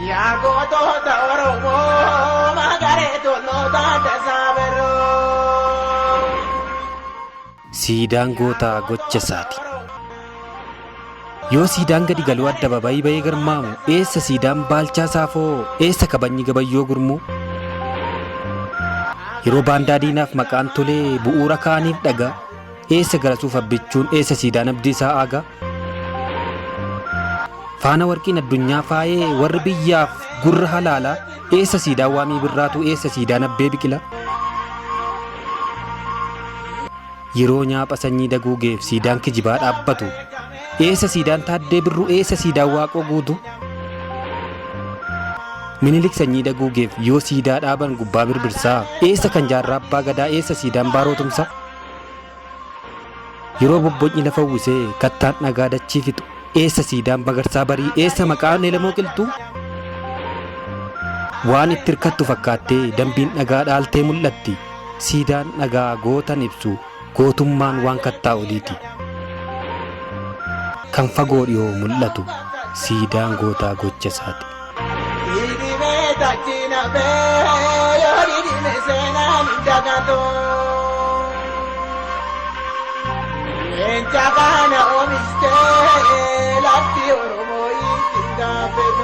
Yaa gootota Oromoo magaree tolloota tasaa birroo. Siidaan gootaa gocha isaati. Yoo siidaan gadi galuu adda babayii bahee garmaamu eessa siidaan Baalchaa Saafoo eessa kabajni Gabayyoo Gurmuu? Yeroo baandaa diinaaf maqaan tolee bu'uura kaaniif dhagaa eessa garasuuf abbichuun eessa siidaan Abdiisaa Aagaa? Faana warqiin addunyaa faayee warri biyyaaf gurra halaalaa eessa siidaan Waamii Birraatu eessa siidaan Abbee Biqilaa? Yeroo nyaapha sanyii daguugeef siidaan kijibaa dhaabbatu eessa siidaan Taaddee Birruu eessa siidaan Waaqoo Guutuu? Minilik sanyii daguugeef yoo siidaa dhaaban gubbaa birbirsaa eessa kan Jaarraa Abbaa Gadaa eessa siidaan Baaroo Tumsaa? Yeroo bobbocni lafa uwwisee kattaan dhagaa dachii fixu eessa siidaan Magarsaa Barii eessa maqaan Leelamoo Qilxuu? Waan itti hirkattu fakkaattee dambiin dhagaa dhaaltee mul'atti siidaan dhagaa gootan ibsu gootummaan waan kattaa oliiti. Kan fagoo dhiyoo mul'atu siidaan gootaa gocha isaati. Hidhimee takkina bee yoo hidhime seenaan hin dagatu. Leenca kana oomishee lafti Oromoo ittiin gaafate.